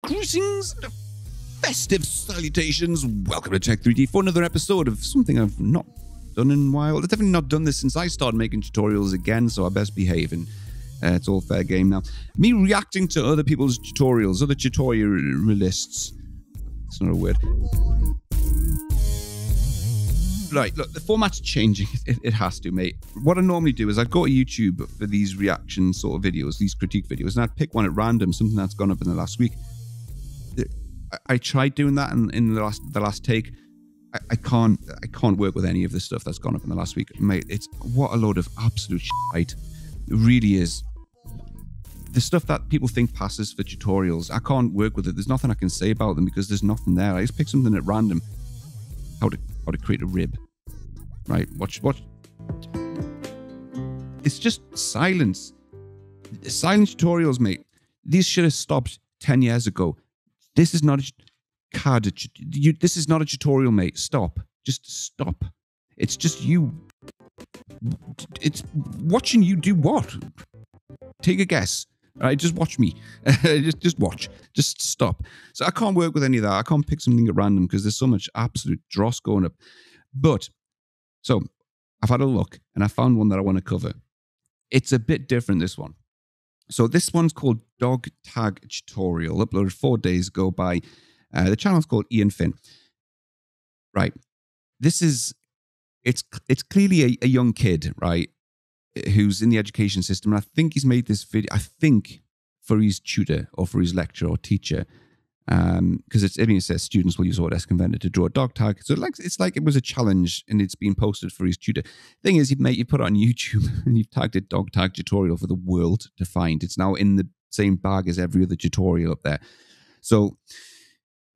Greetings, festive salutations. Welcome to Tech 3D for another episode of something I've not done in a while. I've definitely not done this since I started making tutorials again, so I best behave, and it's all fair game now. Me reacting to other people's tutorials, other tutorialists. It's not a word. Right, look, the format's changing. It has to, mate. What I normally do is I'd go to YouTube for these reaction sort of videos, these critique videos, and I'd pick one at random, something that's gone up in the last week. I tried doing that in the last take. I can't work with any of the stuff that's gone up in the last week, mate. It's what a load of absolute shit. It really is. The stuff that people think passes for tutorials, I can't work with it. There's nothing I can say about them because there's nothing there. I just pick something at random. How to create a rib, right? Watch. It's just silence. Silent tutorials, mate. These should have stopped 10 years ago. This is not a CAD. This is not a tutorial, mate. Stop. Just stop. It's just you. It's watching you do what? Take a guess. All right, just watch me. just watch. Just stop. So I can't work with any of that. I can't pick something at random because there's so much absolute dross going up. But, so, I've had a look and I found one that I want to cover. It's a bit different, this one. So this one's called Dog Tag Tutorial, uploaded 4 days ago by, the channel's called Ian Finn. Right. This is, it's clearly a young kid, right? Who's in the education system, and I think he's made this video, I think, for his tutor or for his lecturer or teacher, because it says students will use Autodesk Inventor to draw a dog tag. So it's like it was a challenge, and it's been posted for his tutor. Thing is, you put it on YouTube and you've tagged it dog tag tutorial for the world to find. It's now in the same bag as every other tutorial up there. So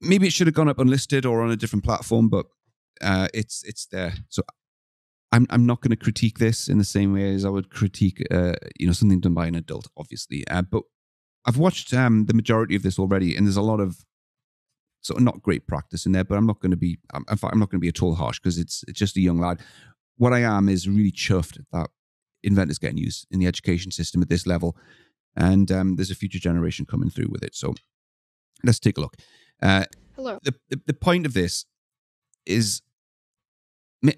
maybe it should have gone up unlisted or on a different platform, but it's there. So I'm not going to critique this in the same way as I would critique, something done by an adult, obviously. But I've watched the majority of this already, and there's a lot of sort of not great practice in there. But I'm not going to be, in fact, I'm not going to be at all harsh because it's just a young lad. What I am is really chuffed that Inventor's getting used in the education system at this level, and there's a future generation coming through with it. So let's take a look. Hello. The point of this is,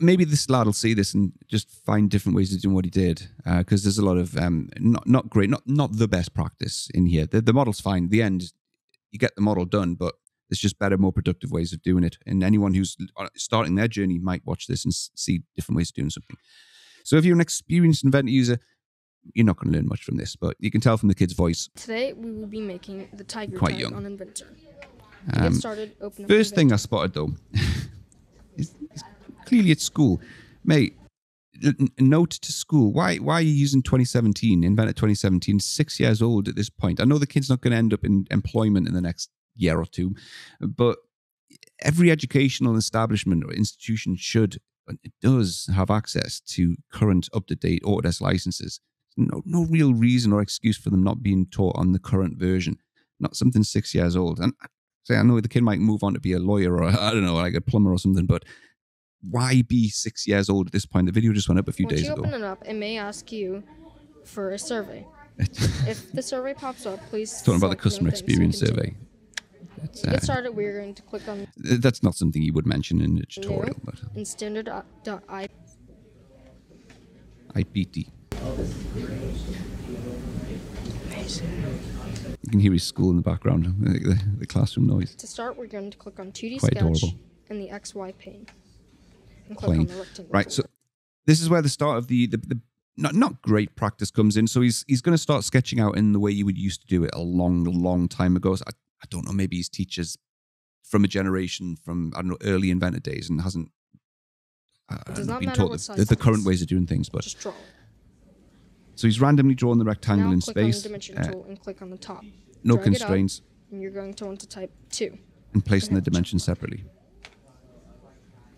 maybe this lad will see this and just find different ways of doing what he did, because there's a lot of not great, not the best practice in here. The model's fine. The end, you get the model done, but there's just better, more productive ways of doing it. And anyone who's starting their journey might watch this and see different ways of doing something. So if you're an experienced Inventor user, you're not going to learn much from this, but you can tell from the kid's voice. Today we will be making the tiger quite tag young. on Inventor. To get started, open up First thing I Inventor. spotted though is clearly at school. Mate, note to school. Why are you using 2017, Inventor 2017, 6 years old at this point? I know the kid's not going to end up in employment in the next year or two, but every educational establishment or institution does have access to current up-to-date Autodesk licenses. No real reason or excuse for them not being taught on the current version, not something 6 years old. And I know the kid might move on to be a lawyer or, I don't know, like a plumber or something, but why be 6 years old at this point? The video just went up a few days ago. Once you open it up, it may ask you for a survey. If the survey pops up, please Talking about the customer experience survey. To get started, we're going to click on That's not something you would mention in a tutorial. New But and standard.I. IPT. You can hear his school in the background, the classroom noise. To start, we're going to click on 2D Quite Sketch adorable. and the XY pane. And click on the rectangle. Right, so this is where the start of the not great practice comes in. So he's going to start sketching out in the way you would used to do it a long time ago. So I don't know, maybe his teacher's from a generation from, I don't know, early Inventor days and hasn't been taught the current ways of doing things. But just draw. So he's randomly drawing the rectangle in click on the space. Dimension tool and click on the top. No Drag it up, constraints. and you're going to want to type 2. And placing the dimensions separately.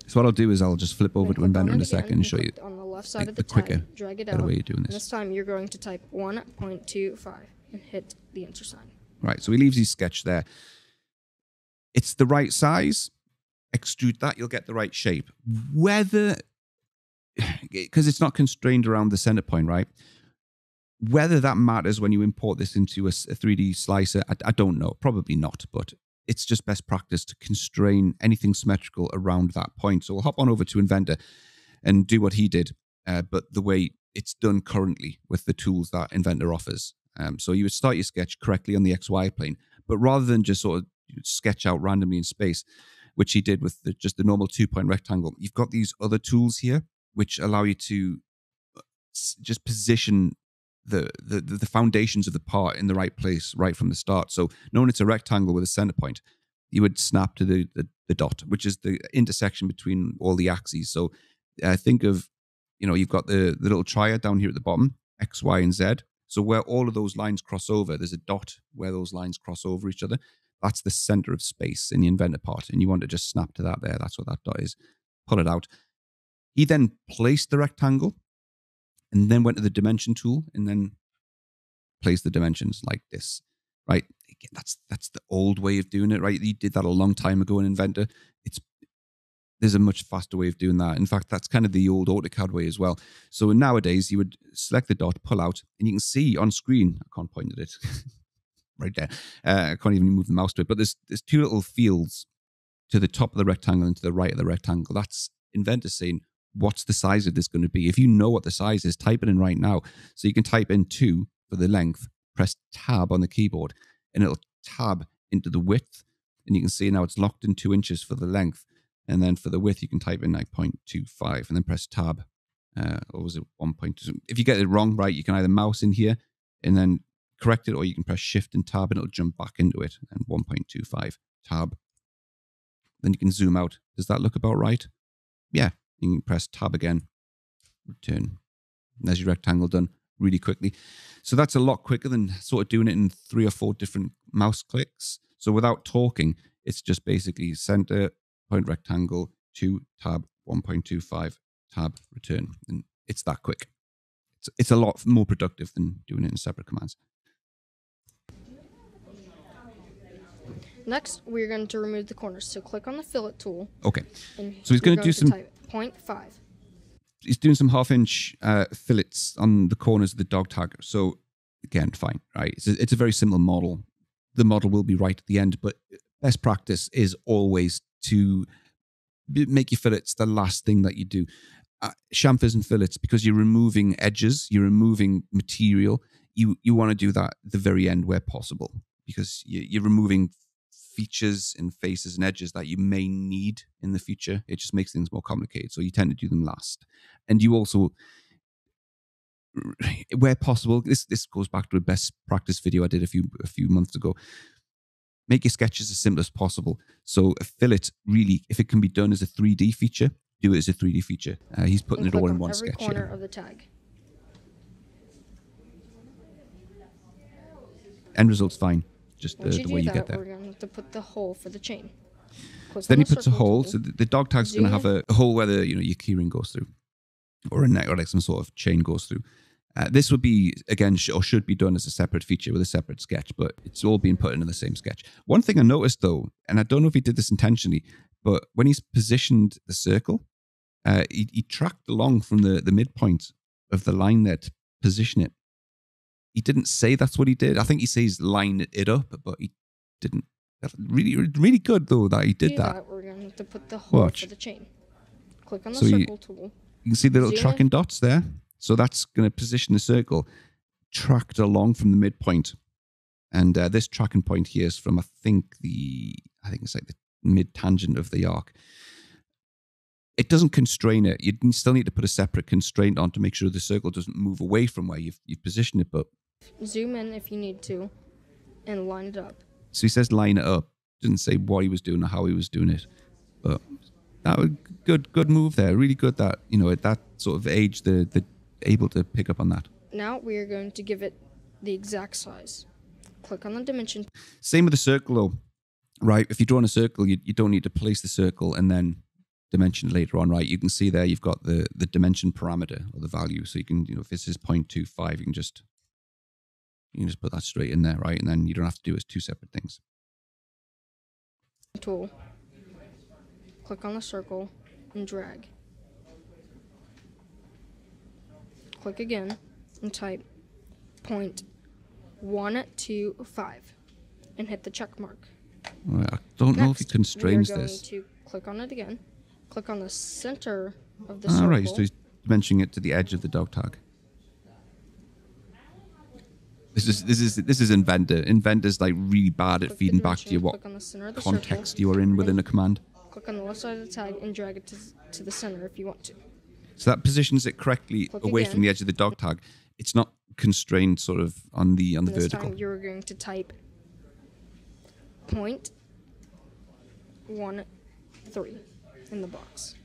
So what I'll do is I'll just flip over to Inventor in a second and show you on the left side of the the quicker, tab, drag it better out. way of doing And this. this time you're going to type 1.25 and hit the enter sign. Right, so he leaves his sketch there. It's the right size. Extrude that, you'll get the right shape. Whether, because it's not constrained around the center point, right? Whether that matters when you import this into a 3D slicer, I don't know. Probably not, but it's just best practice to constrain anything symmetrical around that point. So we'll hop on over to Inventor and do what he did, but the way it's done currently with the tools that Inventor offers. So you would start your sketch correctly on the XY plane, but rather than just sort of sketch out randomly in space, which he did with just the normal 2-point rectangle, you've got these other tools here which allow you to just position the foundations of the part in the right place right from the start. So knowing it's a rectangle with a center point, you would snap to the dot, which is the intersection between all the axes. So think of, you've got the little triad down here at the bottom, X, Y, and Z. So where all of those lines cross over, there's a dot where those lines cross over each other. That's the center of space in the Inventor part. And you want to just snap to that there. That's what that dot is. Pull it out. He then placed the rectangle and then went to the dimension tool and then placed the dimensions like this, right? Again, that's the old way of doing it, right? You did that a long time ago in Inventor. There's a much faster way of doing that. In fact, that's kind of the old AutoCAD way as well. So nowadays, you would select the dot, pull out, and you can see on screen, I can't point at it right there. I can't even move the mouse to it, but there's two little fields to the top of the rectangle and to the right of the rectangle. That's Inventor saying, what's the size of this going to be? If you know what the size is, type it in right now. So you can type in 2 for the length, press tab on the keyboard, and it'll tab into the width. And you can see now it's locked in 2 inches for the length. And then for the width, you can type in like 0.25 and then press tab. Or was it 1.2? If you get it wrong, right, you can either mouse in here and then correct it, or you can press shift and tab and it'll jump back into it. And 1.25 tab. Then you can zoom out. Does that look about right? Yeah. You can press tab again, return. And there's your rectangle done really quickly. So that's a lot quicker than sort of doing it in 3 or 4 different mouse clicks. So without talking, it's just basically center, point rectangle, 2, tab, 1.25, tab, return. And it's that quick. It's a lot more productive than doing it in separate commands. Next, we're going to remove the corners. So click on the fillet tool. Okay. So he's going to do some... Type 0.5. He's doing some 1/2-inch fillets on the corners of the dog tag. So again, fine, right? It's a very simple model. The model will be right at the end, but best practice is always to make your fillets the last thing that you do. Chamfers and fillets, because you're removing edges, you're removing material. You want to do that at the very end where possible, because you're removing features and faces and edges that you may need in the future. It just makes things more complicated. So you tend to do them last. And you also, where possible, this goes back to a best practice video I did a few months ago. Make your sketches as simple as possible. So a fillet, really, if it can be done as a 3D feature, do it as a 3D feature. He's putting it all in one sketch. Every corner of the tag. End result's fine. Just the way you get there. We're going to put the hole for the chain. So then he puts a hole. So the dog tag's going to have a hole where your keyring goes through, or a net, or like some sort of chain goes through. This would be, again, or should be done as a separate feature with a separate sketch, but it's all being put into the same sketch. One thing I noticed though, and I don't know if he did this intentionally, but when he's positioned the circle, he tracked along from the midpoint of the line there to position it. He didn't say that's what he did. I think he says line it up, but he didn't. Really, really good though that he did that. We're going to put the hole for the chain. Click on the circle tool. You can see the little tracking dots there. So that's going to position the circle tracked along from the midpoint. And this tracking point here is from, I think it's like the mid-tangent of the arc. It doesn't constrain it. You still need to put a separate constraint on to make sure the circle doesn't move away from where you've positioned it. But zoom in if you need to and line it up. So he says line it up. Didn't say what he was doing or how he was doing it. But that was good move there. Really good that, at that sort of age, they're able to pick up on that. Now we are going to give it the exact size. Click on the dimension. Same with the circle though, right? If you're drawing a circle, you don't need to place the circle and then dimension later on, right? You can see there you've got the dimension parameter or the value. So you can, if this is 0.25, you can just put that straight in there, right? And then you don't have to do it as 2 separate things. Tool. Click on the circle and drag. Click again and type 0.125 and hit the check mark. Right, I don't know if he constrains we are going this. to click on it again. Click on the center of the All circle. right, so he's dimensioning it to the edge of the dog tag. This is Inventor. Inventor's like really bad at feeding back to you what context you are in within a command. Click on the left side of the tag and drag it to the center if you want to. So that positions it correctly away from the edge of the dog tag. It's not constrained sort of on the vertical. This time you're going to type 0.13 in the box.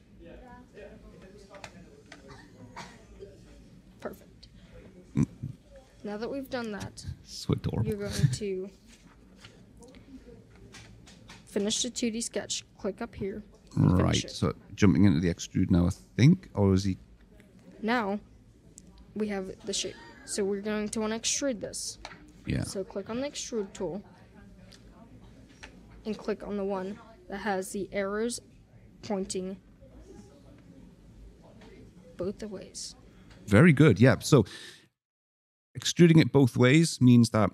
Perfect. Now that we've done that, so adorable. You're going to finish the 2D sketch. Click up here. Right, so jumping into the extrude now, I think, or is he? Now we have the shape. So we're going to want to extrude this. Yeah. So click on the Extrude Tool and click on the one that has the arrows pointing both the ways. Very good, yeah. So extruding it both ways means that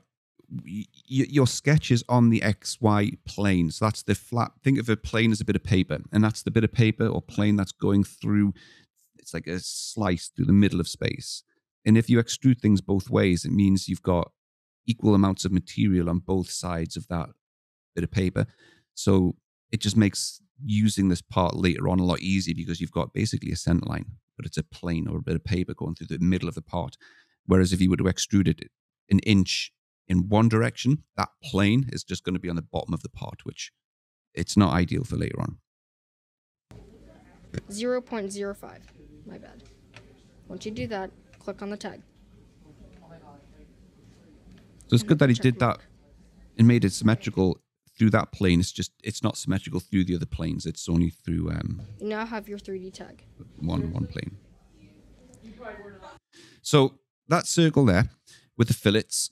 your sketch is on the XY plane. So that's the flat. Think of a plane as a bit of paper, and that's the bit of paper or plane that's going through. It's like a slice through the middle of space. And if you extrude things both ways, it means you've got equal amounts of material on both sides of that bit of paper. So it just makes using this part later on a lot easier because you've got basically a center line, but it's a plane or a bit of paper going through the middle of the part. Whereas if you were to extrude it an inch in one direction, that plane is just going to be on the bottom of the part, which it's not ideal for later on. 0.05, my bad. Once you do that, click on the tag. So it's good that he did that and made it symmetrical through that plane. It's not symmetrical through the other planes. It's only through you now have your 3D tag. One plane. So that circle there with the fillets,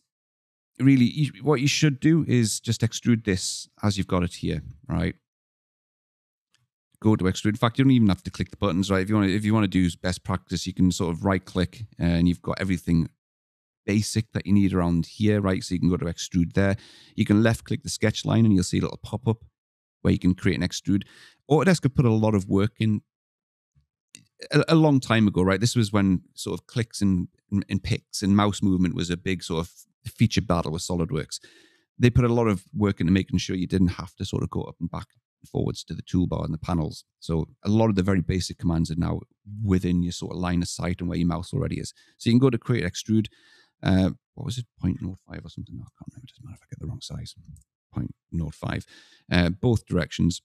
really what you should do is just extrude this as you've got it here, right? Go to extrude. In fact, you don't even have to click the buttons, right? If you want to do best practice, you can sort of right click and you've got everything basic that you need around here, right? So you can go to extrude there. You can left click the sketch line and you'll see a little pop up where you can create an extrude. Autodesk have put a lot of work in a long time ago, right? This was when sort of clicks and picks and mouse movement was a big sort of feature battle with SolidWorks. They put a lot of work into making sure you didn't have to sort of go up and back and forwards to the toolbar and the panels. So a lot of the very basic commands are now within your sort of line of sight and where your mouse already is. So you can go to create extrude. What was it? 0.05 or something? I can't remember. It doesn't matter if I get the wrong size. 0.05. Both directions.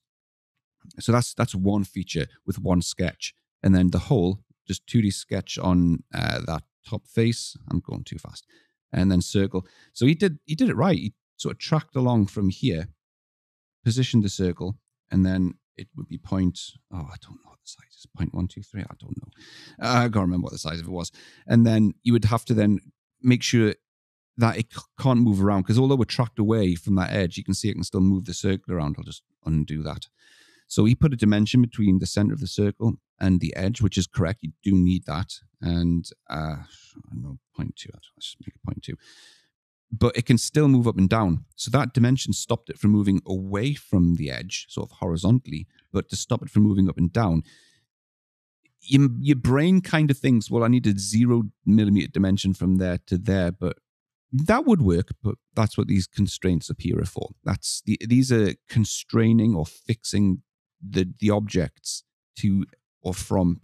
So that's one feature with one sketch. And then the whole, just 2D sketch on that top face. I'm going too fast. And then circle. So he did it right. He sort of tracked along from here, positioned the circle, and then it would be I don't know what the size is. 0.123. I don't know. I can't remember what the size of it was. And then you would have to then make sure that it can't move around, because although we're tracked away from that edge, you can see it can still move the circle around. I'll just undo that. So he put a dimension between the center of the circle and the edge, which is correct. You do need that. And I don't know, 0.2. Let's just make it 0.2. But it can still move up and down. So that dimension stopped it from moving away from the edge, sort of horizontally. But to stop it from moving up and down, your brain kind of thinks, well, I need a 0 millimeter dimension from there to there, but that would work. But that's what these constraints appear for. These are constraining or fixing the objects to or from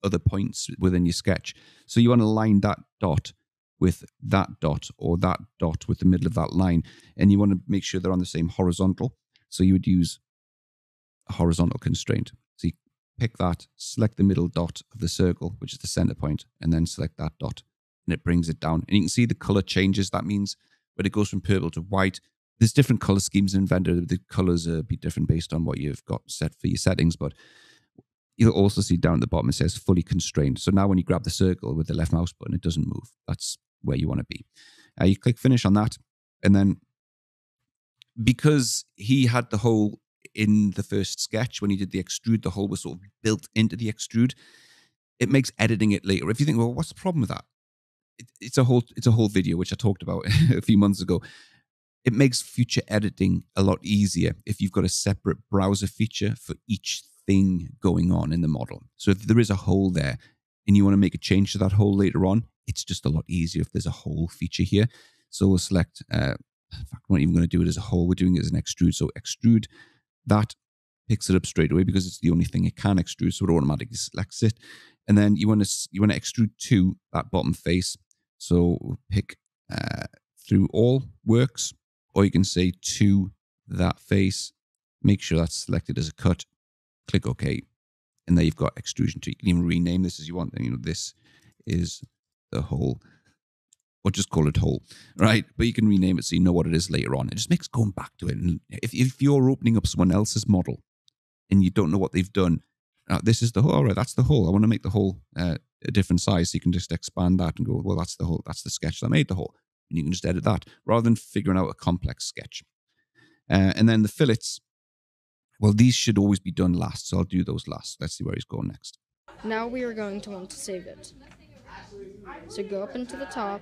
other points within your sketch. So you want to line that dot with that dot, or that dot with the middle of that line, and you want to make sure they're on the same horizontal. So you would use a horizontal constraint. So you pick that, select the middle dot of the circle, which is the center point, and then select that dot, and it brings it down. And you can see the color changes. That means when it goes from purple to white, there's different color schemes in Inventor. The colors be different based on what you've got set for your settings, but you'll also see down at the bottom it says fully constrained. So now when you grab the circle with the left mouse button, it doesn't move. That's where you want to be. You click finish on that, and then because he had the hole in the first sketch, when he did the extrude, the hole was sort of built into the extrude. It makes editing it later. If you think, well, what's the problem with that? it's a whole video which I talked about a few months ago. It makes future editing a lot easier if you've got a separate browser feature for each thing going on in the model. So if there is a hole there and you want to make a change to that hole later on, it's just a lot easier if there's a hole feature here. So we'll select, in fact, we're not even going to do it as a hole. We're doing it as an extrude. So extrude, that picks it up straight away because it's the only thing it can extrude. So it automatically selects it. And then you want to extrude to that bottom face. So we'll pick through all works, or you can say to that face. Make sure that's selected as a cut. Click OK. And there you've got extrusion to. You can even rename this as you want. And, this is the hole, or just call it hole, right? But you can rename it so you know what it is later on. It just makes going back to it. And if you're opening up someone else's model and you don't know what they've done, this is the hole. All right, that's the hole. I want to make the hole a different size. So you can just expand that and go, well, that's the hole. That's the sketch that made the hole. And you can just edit that rather than figuring out a complex sketch. And then the fillets, well, these should always be done last. So I'll do those last. Let's see where he's going next. Now we are going to want to save it. So go up into the top.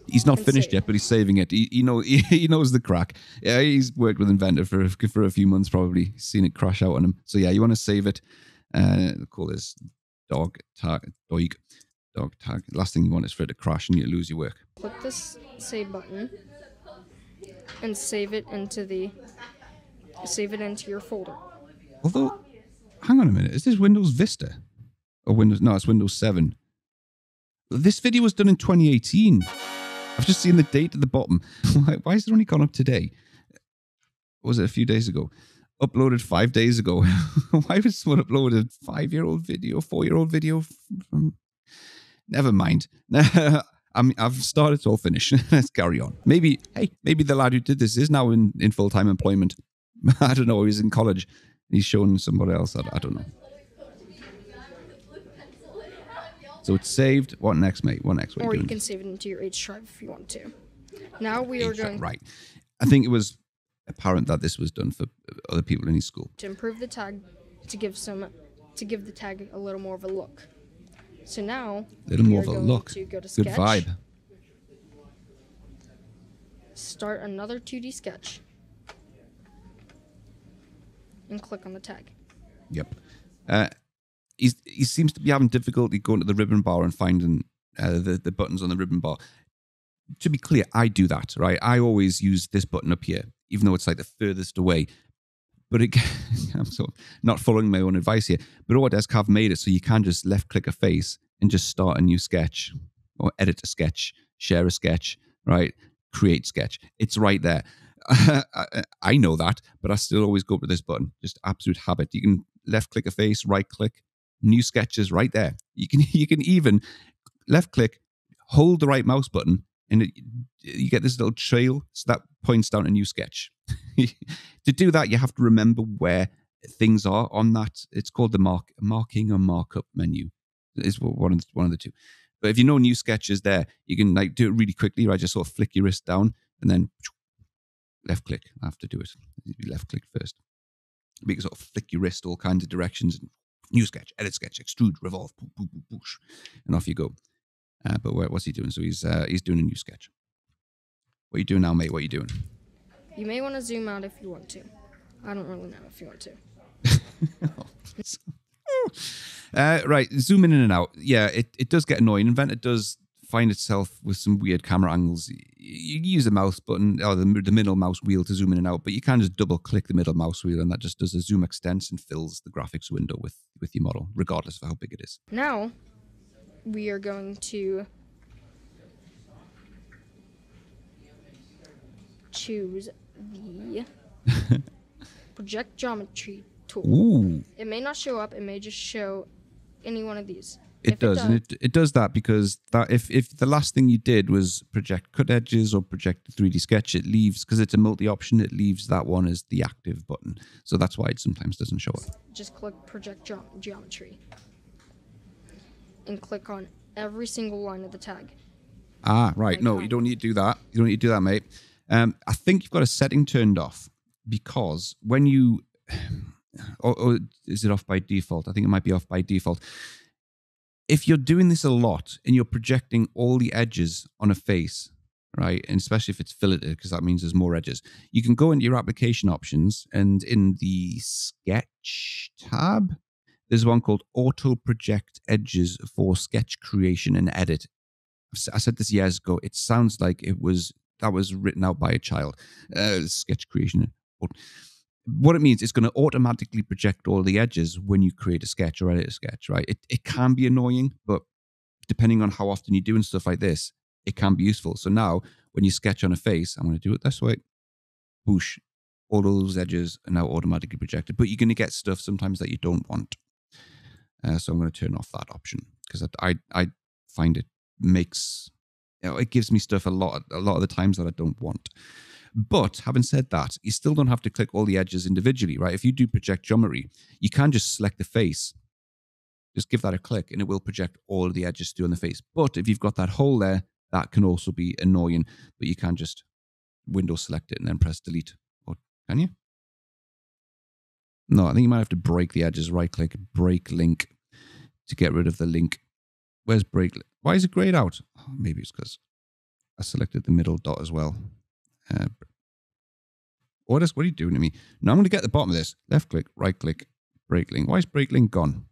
He's not finished yet, but he's saving it. He knows the crack. Yeah, he's worked with Inventor for a few months probably. He's seen it crash out on him. So yeah, you want to save it. Call this dog tag. Last thing you want is for it to crash and you lose your work. Click this save button and save it into your folder. Although, hang on a minute, is this Windows Vista? Or Windows? No, it's Windows 7. This video was done in 2018. I've just seen the date at the bottom. Why is it only gone up today? Was it a few days ago? Uploaded 5 days ago. Why was someone uploaded a 5-year-old video, 4-year-old video? Never mind. I've started, so I'll finish. Let's carry on. Maybe the lad who did this is now in full-time employment. I don't know. He's in college. He's showing somebody else. I don't know. So it's saved. What next, mate? What next? Or you can save it into your H drive if you want to. Now we are going... Right. I think it was apparent that this was done for other people in his school. To improve the tag, to give the tag a little more of a look. So now... A little more of a look. To go to Sketch. Good vibe. Start another 2D sketch. And click on the tag. Yep. He seems to be having difficulty going to the ribbon bar and finding the buttons on the ribbon bar. To be clear, I do that, right? I always use this button up here, even though it's like the furthest away. But I'm sort of not following my own advice here. But Autodesk have made it so you can just left-click a face and just start a new sketch, or edit a sketch, share a sketch, right? Create sketch. It's right there. I know that, but I still always go to this button. Just absolute habit. You can left-click a face, right-click, new sketches right there. You can even left-click, hold the right mouse button, and you get this little trail, so that points down a new sketch. To do that, you have to remember where things are on that. It's called the marking or markup menu. It's one of the two. But if you know new sketches there, you can like do it really quickly, right? Just sort of flick your wrist down and then left click. I have to do it. You left click first. You can sort of flick your wrist all kinds of directions. New sketch, edit sketch, extrude, revolve, push, and off you go. But what's he doing? So he's doing a new sketch. What are you doing now, mate? What are you doing? You may want to zoom out if you want to. I don't really know if you want to. Right, zooming in and out. Yeah, it does get annoying. Inventor does find itself with some weird camera angles. You use the mouse button or the middle mouse wheel to zoom in and out, but you can just double click the middle mouse wheel and that just does a zoom extents and fills the graphics window with your model, regardless of how big it is. Now, we are going to choose the Project Geometry tool. Ooh. It may not show up. It may just show any one of these. It does, and it does that because that if the last thing you did was project cut edges or project 3D sketch, it leaves, because it's a multi-option, it leaves that one as the active button. So that's why it sometimes doesn't show up. Just click Project Geometry and click on every single line of the tag. Ah, right. No, you don't need to do that. You don't need to do that, mate. I think you've got a setting turned off because when you... or is it off by default? I think it might be off by default. if you're doing this a lot and you're projecting all the edges on a face, right, and especially if it's filleted, because that means there's more edges, you can go into your application options, and in the Sketch tab, there's one called Auto Project Edges for Sketch Creation and Edit. I said this years ago. It sounds like that was written out by a child. Sketch creation. What it means, it's going to automatically project all the edges when you create a sketch or edit a sketch, right? It can be annoying, but depending on how often you're doing stuff like this, it can be useful. So now when you sketch on a face, I'm going to do it this way. Whoosh. All those edges are now automatically projected, but you're going to get stuff sometimes that you don't want. So I'm going to turn off that option because I find it makes, it gives me stuff a lot of the times that I don't want. But having said that, you still don't have to click all the edges individually, right? If you do project geometry, you can just select the face. Just give that a click and it will project all of the edges through on the face. But if you've got that hole there, that can also be annoying, but you can just window select it and then press delete. Or can you? No, I think you might have to break the edges, right click, break link to get rid of the link. Where's break? Why is it grayed out? Oh, maybe it's because I selected the middle dot as well. What are you doing to me? Now I'm going to get the bottom of this. Left click, right click, break link. Why is break link gone?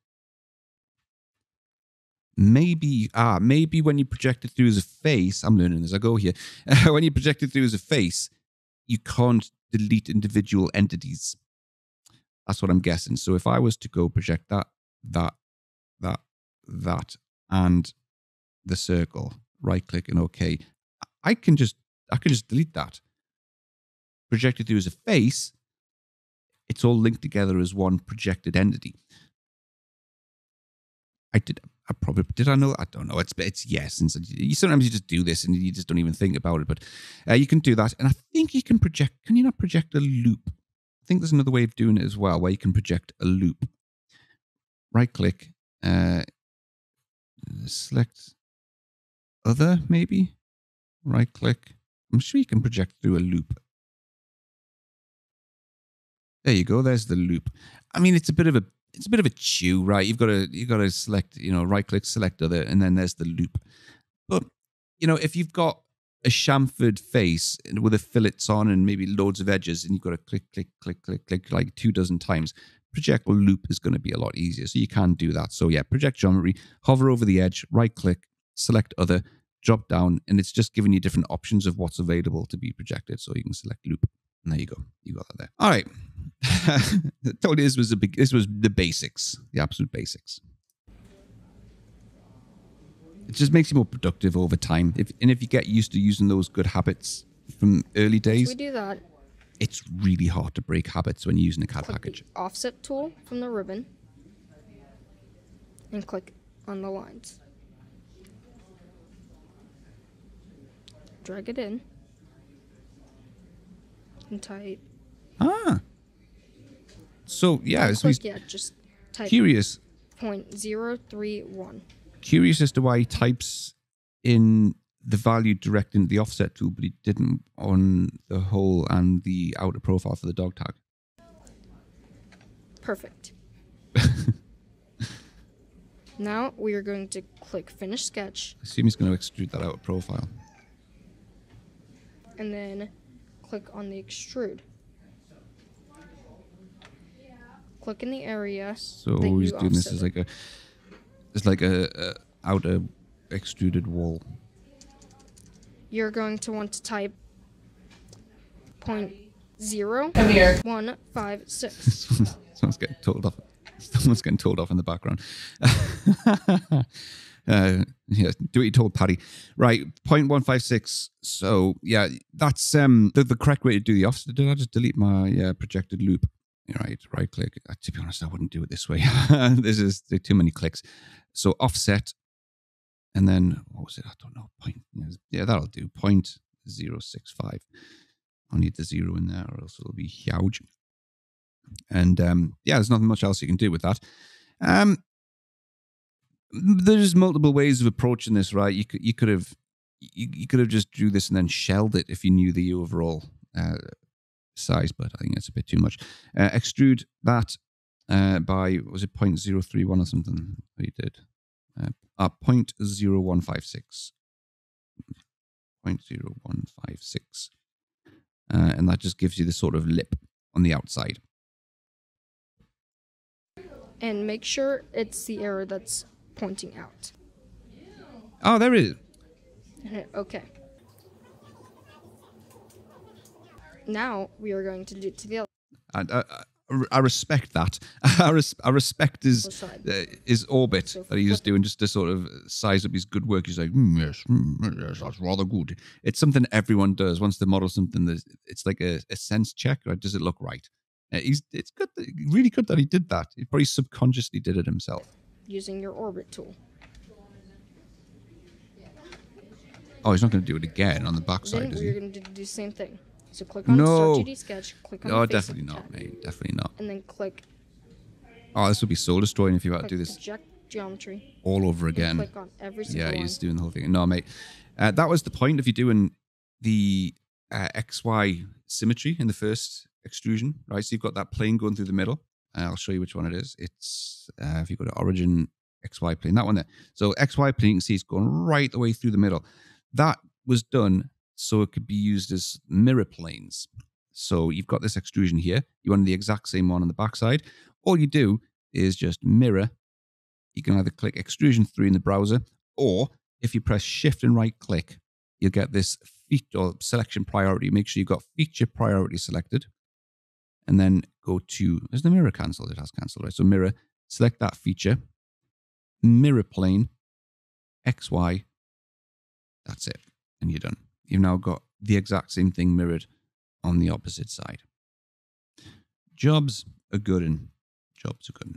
Maybe when you project it through as a face, I'm learning as I go here. When you project it through as a face, you can't delete individual entities. That's what I'm guessing. So if I was to go project that, and the circle, right click and OK, I can just delete that. Project it through as a face, it's all linked together as one projected entity. Did I know? I don't know. It's yes. And so sometimes you just do this and you just don't even think about it. But you can do that. And I think you can project. Can you not project a loop? I think there's another way of doing it as well, where you can project a loop. Right click, select other, maybe. Right click. I'm sure you can project through a loop. There you go. There's the loop. I mean, it's a bit of a chew, right? You've got to select, right click, select other, and then there's the loop. But if you've got a chamfered face with the fillets on and maybe loads of edges, and you've got to click, click, click, click, click like 24 times, project loop is going to be a lot easier. So you can do that. So yeah, project geometry, hover over the edge, right click, select other, drop down, and it's just giving you different options of what's available to be projected. So you can select loop. And there you go. You got that there. All right. I told you this was the basics, the absolute basics. It just makes you more productive over time. If you get used to using those good habits from early days, we do that. It's really hard to break habits when you're using a CAD click package. The offset tool from the ribbon and click on the lines. Drag it in and type. So yeah, Just type. Curious. 0.031. Curious as to why he types in the value direct into the offset tool, but he didn't on the hole and the outer profile for the dog tag. Perfect. Now we are going to click Finish Sketch. I assume he's going to extrude that outer profile. And then click on the Extrude. Click in the area. So he's doing this as like a outer extruded wall. You're going to want to type 0.0156. Someone's getting told off. Someone's getting told off in the background. Yeah, do what you told Paddy. Right, 0.156. So yeah, that's the correct way to do the offset. Did I just delete my projected loop? Right click. To be honest, I wouldn't do it this way. There's too many clicks. So offset, and then what was it? I don't know. Yeah, that'll do. 0.065. I'll need the 0 in there, or else it'll be huge. And yeah, there's nothing much else you can do with that. There's multiple ways of approaching this, right? You could have just drew this and then shelled it if you knew the overall size, but I think that's a bit too much. Extrude that by, was it 0.031 or something that you did? 0.0156. 0.0156. And that just gives you this sort of lip on the outside. And make sure it's the arrow that's pointing out. Oh, there it is. Okay. Now we are going to do it to the other I respect that. I respect his orbit So that he was flip it. doing just to sort of size up his good work. He's like, yes, that's rather good. It's something everyone does. Once they model something, it's like a sense check. Right? Does it look right? It's good, really good that he did that. He probably subconsciously did it himself. using your orbit tool. Oh, he's not going to do it again on the backside, Then is we're he? going to do the same thing. So click on No. Start 2D Sketch, click on Oh, the face definitely of the not, tab, mate. Definitely not. and then click Oh, this would be soul destroying if you had to do this Eject Geometry. all over And again. click on every single Yeah, line. he's doing the whole thing. No, mate. That was the point of you doing the XY symmetry in the first extrusion, right? So you've got that plane going through the middle. I'll show you which one it is. It's, if you go to Origin XY plane, that one there. So XY plane, you can see it's going right the way through the middle. That was done so it could be used as mirror planes. So you've got this extrusion here. You want the exact same one on the backside. All you do is just mirror. You can either click Extrusion 3 in the browser, or if you press Shift and right click, you'll get this feature or selection priority. Make sure you've got feature priority selected. And then go to, is the mirror cancelled? It has cancelled, right? So mirror, select that feature, mirror plane, XY. That's it. And you're done. You've now got the exact same thing mirrored on the opposite side. Jobs are good and jobs are good.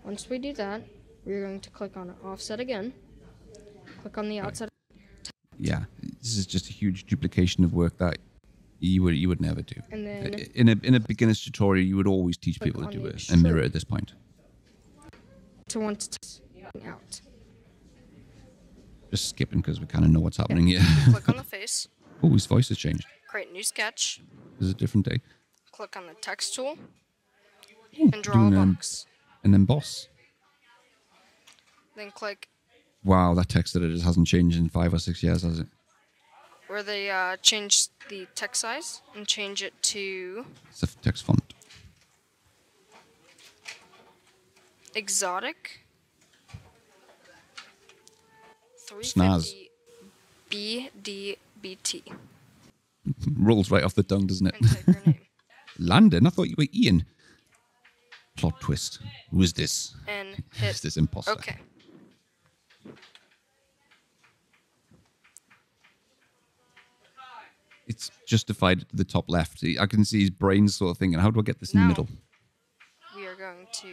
Once we do that, we're going to click on Offset again. Click on the outside. Yeah, this is just a huge duplication of work that you would never do. And then in a beginner's tutorial, you would always teach click people to on do the a mirror extrude. at this point. to want to test out. Just skipping because we kind of know what's happening here. Click on the face, Oh, his voice has changed. create new sketch, This is a different day. click on the text tool, Ooh, and draw a doing, box. And then boss. Then click Wow, that text editor hasn't changed in 5 or 6 years, has it? where they change the text size and change it to It's a text font. exotic. Snaz. 350 BDBT. Rolls right off the tongue, doesn't it? And type your name. Landon, I thought you were Ian. Plot twist. Who is this? And Is hit this imposter? OK. It's justified to the top left. I can see his brain sort of thinking, how do I get this in the Now, middle? we are going to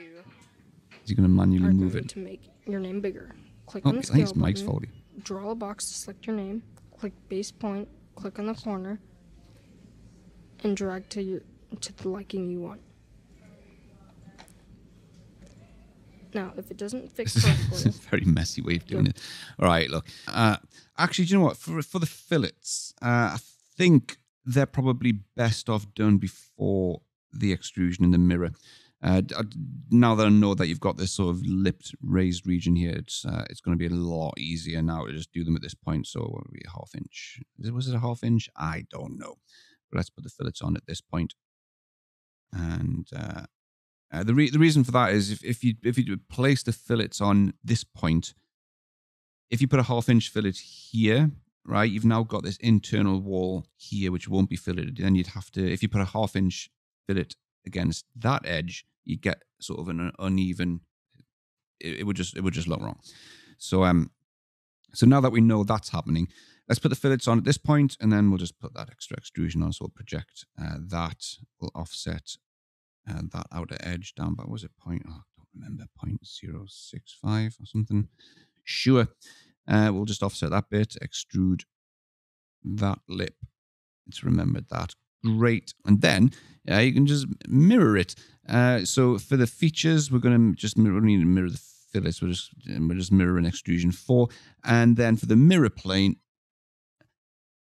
Is he going to manually move it? to make your name bigger. Click Oh, on the scale thanks, Mike's button, faulty. draw a box to select your name, click base point, click on the corner, and drag to the liking you want. Now, if it doesn't fit This is a correctly, very messy way of doing it. All right, look. Actually, do you know what? For the fillets, I think they're probably best off done before the extrusion in the mirror. Now that I know that you've got this sort of lipped raised region here, it's going to be a lot easier now to just do them at this point. So what would be a ½ inch? Was it a ½ inch? I don't know. But let's put the fillets on at this point. And the reason for that is if you place the fillets on this point, if you put a ½ inch fillet here, right, you've now got this internal wall here which won't be filleted. Then you'd have to, if you put a ½ inch fillet against that edge, you get sort of an uneven. It would just look wrong. So so now that we know that's happening, let's put the fillets on at this point, and then we'll just put that extra extrusion on. So we'll project that. We'll offset that outer edge down. But was it point? Oh, I don't remember. 0.065 or something. Sure. We'll just offset that bit. Extrude that lip. Let's remember that. Great. And then you can just mirror it. So for the features, we're going to just we need to mirror the fillets. We're just mirroring extrusion 4. And then for the mirror plane,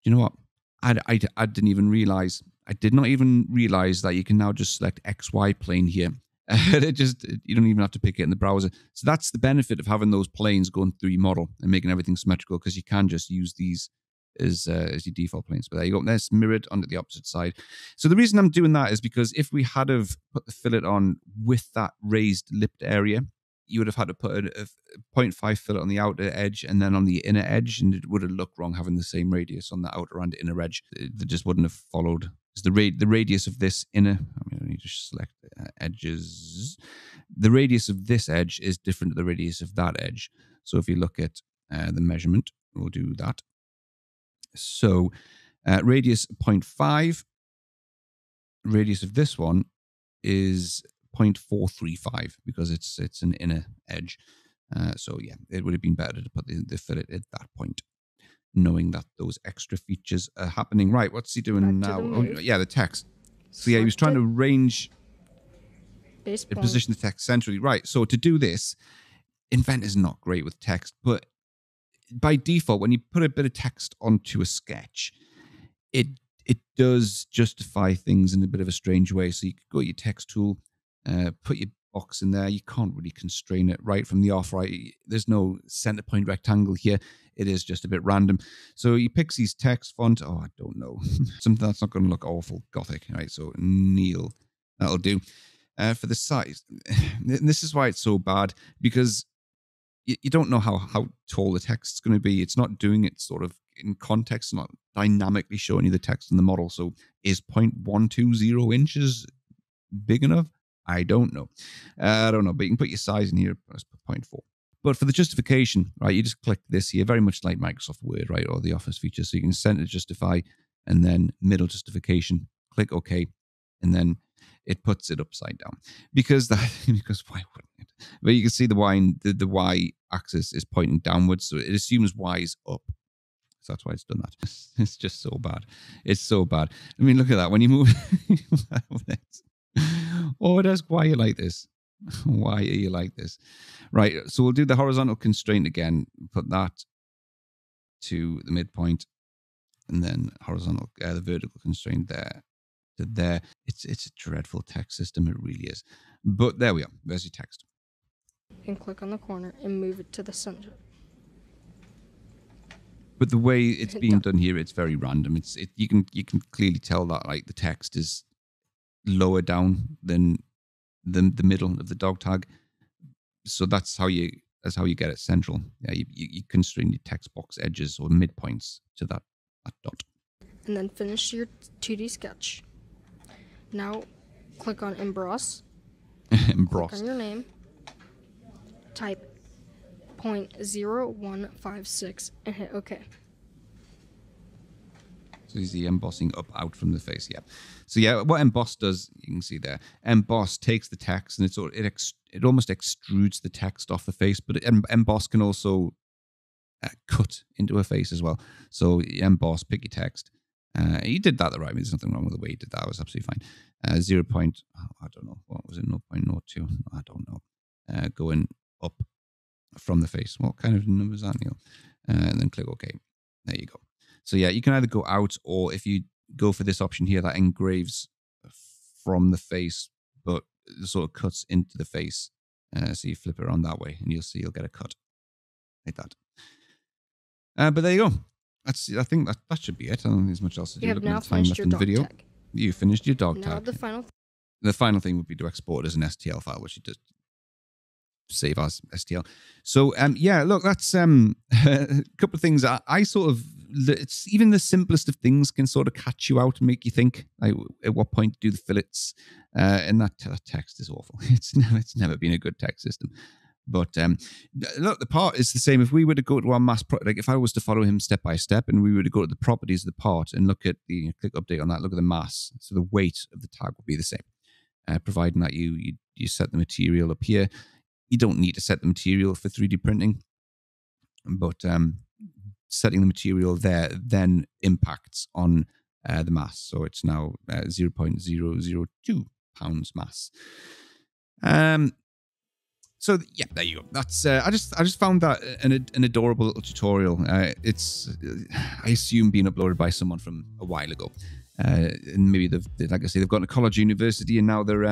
you know what? I didn't even realize I did not even realize that you can now just select XY plane here. You don't even have to pick it in the browser. So that's the benefit of having those planes going through your model and making everything symmetrical, because you can just use these as your default planes. But there you go. There's mirrored onto the opposite side. So the reason I'm doing that is because if we had have put the fillet on with that raised lipped area, you would have had to put a 0.5 fillet on the outer edge and then on the inner edge, and it would have looked wrong having the same radius on the outer and inner edge. It just wouldn't have followed. The radius of this inner, I need to select edges. The radius of this edge is different to the radius of that edge. So if you look at the measurement, we'll do that. So radius 0.5, radius of this one is 0.435 because it's an inner edge. So yeah, it would have been better to put the fillet at that point, knowing that those extra features are happening. Right, what's he doing now? Oh, yeah, the text. So yeah, he was trying to arrange and position the text centrally. Right, so to do this, Inventor is not great with text, but by default, when you put a bit of text onto a sketch, it does justify things in a bit of a strange way. So you could go to your text tool, put your box in there. You can't really constrain it right from the off, right? There's no center point rectangle here. It is just a bit random. So he picks his text font. Oh, I don't know. Something that's not going to look awful gothic, right? So Neil, that'll do. For the size, this is why it's so bad, because you don't know how tall the text's going to be. It's not doing it sort of in context, not dynamically showing you the text in the model. So is 0.120 inches big enough? I don't know. But you can put your size in here, let's put 0.4. But for the justification, right, you just click this here, very much like Microsoft Word, right, or the Office feature. So you can center justify and then middle justification, click OK, and then it puts it upside down. Because why wouldn't it? But you can see the Y axis is pointing downwards, so it assumes Y is up. So that's why it's done that. It's just so bad. It's so bad. I mean, look at that. When you move Autodesk, why are you like this? Why are you like this? Right, so we'll do the horizontal constraint again. Put that to the midpoint, and then horizontal, the vertical constraint there to there. It's a dreadful text system. It really is. But there we are. There's your text. And click on the corner and move it to the center. But the way it's being done here, it's very random. You can clearly tell that like the text is lower down than the middle of the dog tag. So that's how you get it central. Yeah, you constrain your text box edges or midpoints to that dot. And then finish your 2D sketch. Now click on Emboss. Emboss. Click on your name. Type 0.0156 and hit OK. So is the embossing up out from the face? Yeah. So yeah, what emboss does, you can see there. Emboss takes the text and it almost extrudes the text off the face, but emboss can also cut into a face as well. So emboss, pick your text. You did that the right way. There's nothing wrong with the way you did that. It was absolutely fine. I don't know. What was it? 0.02? I don't know. Going up from the face. What kind of number is that, Neil? And then click OK. There you go. So yeah, you can either go out, or if you go for this option here that engraves from the face, but sort of cuts into the face. So you flip it around that way, and you'll get a cut like that. But there you go. I think that should be it. I don't think there's much else to do. You have now finished your dog tag. You finished your dog now tag. The final thing would be to export it as an STL file, which you just save as STL. So yeah, look, that's a couple of things. I sort of, it's even the simplest of things can sort of catch you out and make you think, like, at what point to do the fillets. And that text is awful. It's never been a good text system. But look, the part is the same. If we were to go to our mass, like if I was to follow him step by step, and we were to go to the properties of the part and look at click update on that, look at the mass. So the weight of the tag would be the same, providing that you set the material up here. You don't need to set the material for 3D printing, but setting the material there then impacts on the mass. So it's now 0.002 pounds mass. So yeah, there you go. That's I just found that an adorable little tutorial. It's I assume being uploaded by someone from a while ago. And maybe like I say, they've gone to college, university, and now they're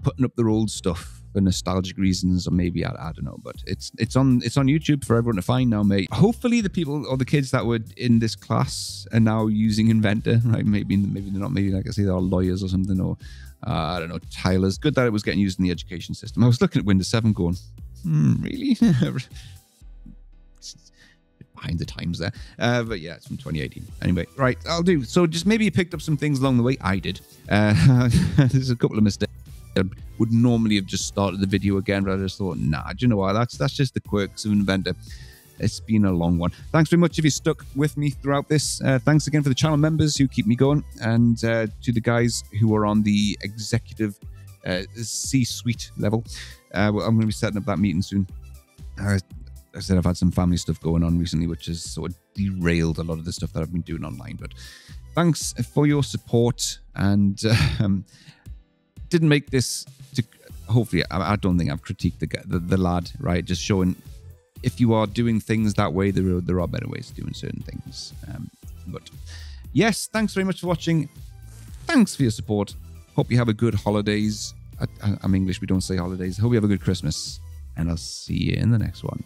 putting up their old stuff for nostalgic reasons, or maybe I don't know, but it's on YouTube for everyone to find now, mate. Hopefully the people or the kids that were in this class are now using Inventor, right? Maybe they're not. Maybe, like I say, they're all lawyers or something, or I don't know, tilers. Good that it was getting used in the education system. I was looking at Windows 7 going, really? Behind the times there. But yeah, it's from 2018. Anyway, right, I'll do. So just maybe you picked up some things along the way. I did. There's a couple of mistakes. I would normally have just started the video again, but I just thought, nah, do you know what? That's just the quirks of Inventor. It's been a long one. Thanks very much if you stuck with me throughout this. Thanks again for the channel members who keep me going, and to the guys who are on the executive C-suite level. I'm going to be setting up that meeting soon. I said I've had some family stuff going on recently, which has sort of derailed a lot of the stuff that I've been doing online. But thanks for your support, and didn't make this to hopefully. I don't think I've critiqued the lad, right? Just showing if you are doing things that way, there are better ways of doing certain things. But yes, thanks very much for watching. Thanks for your support. Hope you have a good holidays. I'm English, we don't say holidays. Hope you have a good Christmas, and I'll see you in the next one.